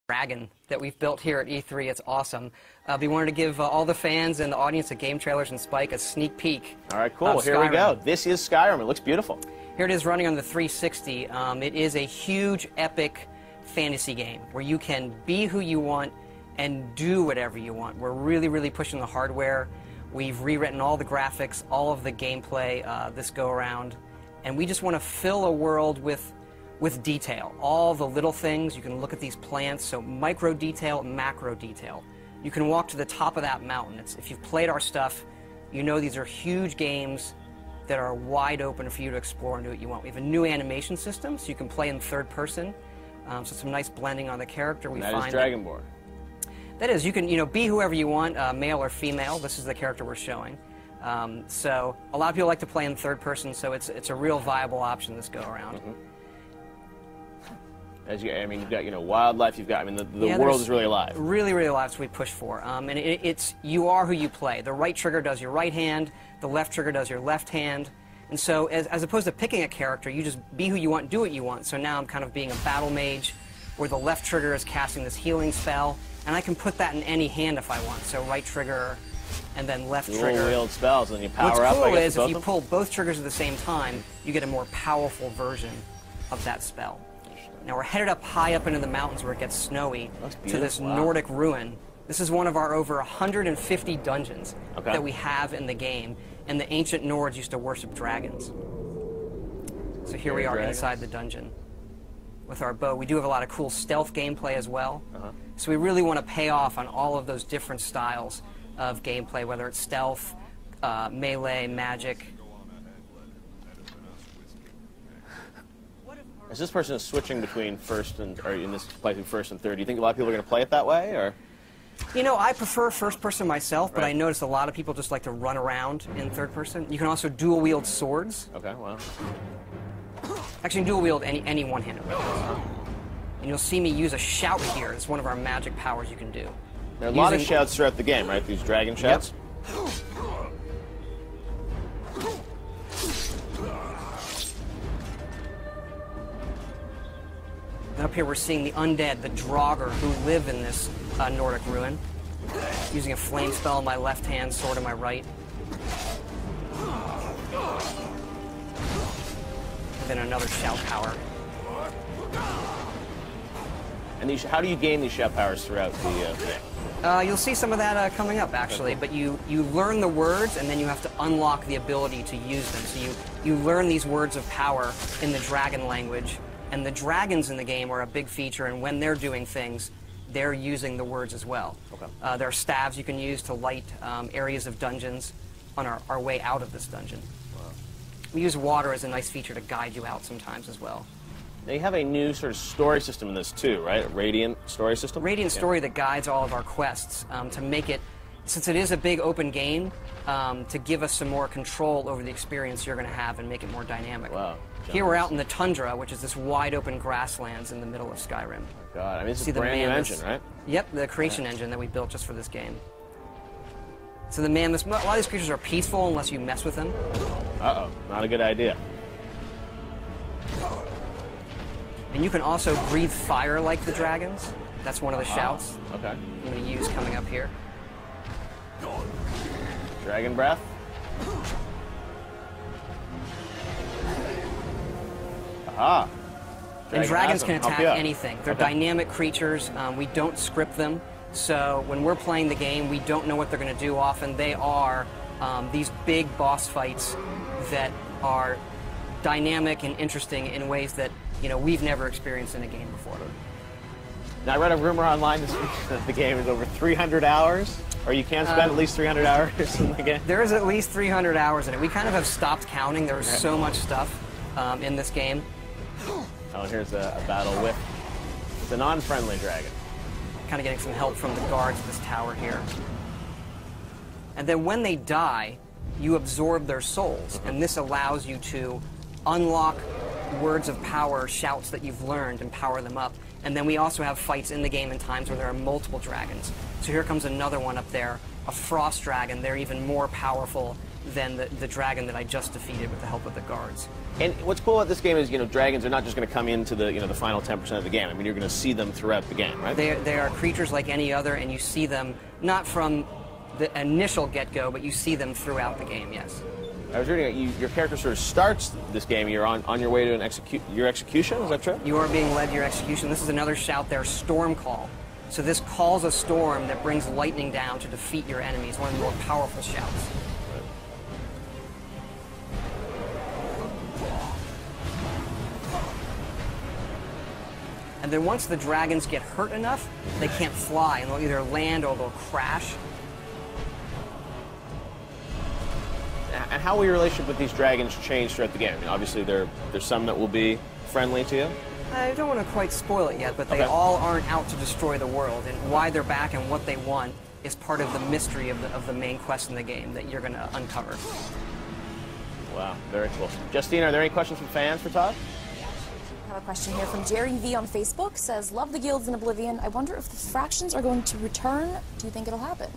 Dragon that we've built here at E3. It's awesome. We wanted to give all the fans and the audience at Game Trailers and Spike a sneak peek. All right, cool. Here we go. This is Skyrim. It looks beautiful. Here it is running on the 360. It is a huge, epic fantasy game where you can be who you want and do whatever you want. We're really, really pushing the hardware. We've rewritten all the graphics, all of the gameplay this go-around, and we just want to fill a world with detail. All the little things. You can look at these plants, so micro detail, macro detail. You can walk to the top of that mountain. If you've played our stuff, you know these are huge games that are wide open for you to explore and do what you want. We have a new animation system, so you can play in third person. So some nice blending on the character. That is Dragonborn. That is, you can be whoever you want, male or female. This is the character we're showing. So a lot of people like to play in third person, so it's a real viable option this go around. Mm-hmm. You've got wildlife. You've got the world is really alive. Really, really alive. That's what we push for. And it's you are who you play. The right trigger does your right hand. The left trigger does your left hand. And so as opposed to picking a character, you just be who you want, do what you want. So now I'm kind of being a battle mage, where the left trigger is casting this healing spell, and I can put that in any hand if I want. So right trigger, and then left trigger. Dual wield spells, and you power up. What's cool is if you pull both triggers at the same time, you get a more powerful version of that spell. Now we're headed up high up into the mountains where it gets snowy to this Nordic ruin. This is one of our over 150 dungeons that we have in the game, and the ancient Nords used to worship dragons. So here we are inside the dungeon with our bow. We do have a lot of cool stealth gameplay as well. So we really want to pay off on all of those different styles of gameplay, whether it's stealth, melee, magic. As this person is switching between first and third, do you think a lot of people are going to play it that way, or? I prefer first person myself, but I notice a lot of people just like to run around in third person. You can also dual wield swords. Okay, wow. Actually, dual wield any one-handed weapons. And you'll see me use a shout here. It's one of our magic powers you can do. There are a lot of shouts throughout the game, right? These dragon shouts. Yep. And up here we're seeing the undead, the Draugr, who live in this Nordic ruin. Using a flame spell in my left hand, sword in my right. And then another shout power. And how do you gain these shout powers throughout the game? You'll see some of that coming up, actually. But you learn the words, and then you have to unlock the ability to use them. So you learn these words of power in the dragon language. And the dragons in the game are a big feature, and when they're doing things, they're using the words as well. There are staves you can use to light areas of dungeons on our way out of this dungeon. Wow. We use water as a nice feature to guide you out sometimes as well. Now you have a new sort of story system in this too, right? A Radiant story system? Radiant story that guides all of our quests to make it, since it is a big open game, to give us some more control over the experience you're going to have and make it more dynamic. Wow. Here we're out in the tundra, which is this wide open grasslands in the middle of Skyrim. Oh my God, this is a brand new engine, right? Yep, the creation engine that we built just for this game. So the mammoths, a lot of these creatures are peaceful unless you mess with them. Uh-oh, not a good idea. And you can also breathe fire like the dragons. That's one of the shouts I'm going to use coming up here. Dragon breath. Aha. And dragons can attack anything. They're dynamic creatures. We don't script them. So when we're playing the game, we don't know what they're going to do. Often they are these big boss fights that are dynamic and interesting in ways that we've never experienced in a game before. Now, I read a rumor online this week that the game is over 300 hours, or you can spend at least 300 hours in the game. There is at least 300 hours in it. We kind of have stopped counting. There's so much stuff in this game. Oh, and here's a battle with the non-friendly dragon. Kind of getting some help from the guards of this tower here. And then when they die, you absorb their souls, and this allows you to unlock words of power, shouts that you've learned, and power them up. And then we also have fights in the game in times where there are multiple dragons. So here comes another one up there, a frost dragon. They're even more powerful than the dragon that I just defeated with the help of the guards. And what's cool about this game is, dragons are not just going to come into the, the final 10% of the game. I mean, you're going to see them throughout the game, right? They are creatures like any other, and you see them not from the initial get-go, but you see them throughout the game, yes. I was reading your character sort of starts this game. You're on your way to your execution. Is that true? You are being led to your execution. This is another shout there, Storm Call. So this calls a storm that brings lightning down to defeat your enemies. One of the more powerful shouts. And then once the dragons get hurt enough, they can't fly, and they'll either land or they'll crash. And how will your relationship with these dragons change throughout the game? I mean, obviously, there's some that will be friendly to you. I don't want to quite spoil it yet, but they all aren't out to destroy the world, and why they're back and what they want is part of the mystery of the main quest in the game that you're going to uncover. Wow, very cool. Justine, are there any questions from fans for Todd? I have a question here from Jerry V on Facebook. Says, love the guilds in Oblivion. I wonder if the factions are going to return. Do you think it'll happen?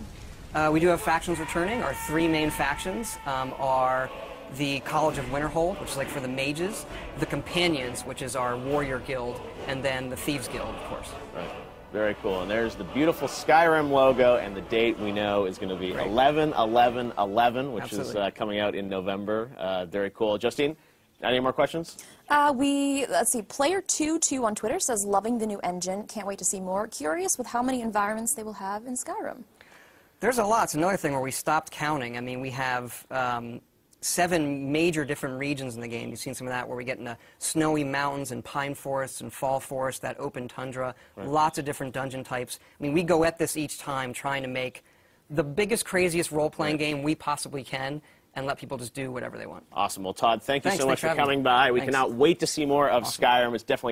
We do have factions returning. Our three main factions are the College of Winterhold, which is like for the mages, the Companions, which is our warrior guild, and then the Thieves Guild, of course. Right. Very cool. And there's the beautiful Skyrim logo, and the date we know is going to be 11/11/11, which is coming out in November. Very cool. Justine, any more questions? Let's see, Player22 on Twitter says, loving the new engine. Can't wait to see more. Curious with how many environments they will have in Skyrim. There's a lot. It's another thing where we stopped counting. I mean, we have 7 major different regions in the game. You've seen some of that where we get into snowy mountains and pine forests and fall forests, that open tundra, lots of different dungeon types. I mean, we go at this each time trying to make the biggest, craziest role-playing game we possibly can and let people just do whatever they want. Awesome. Well, Todd, thank you so much for coming by. We cannot wait to see more of Skyrim. It's definitely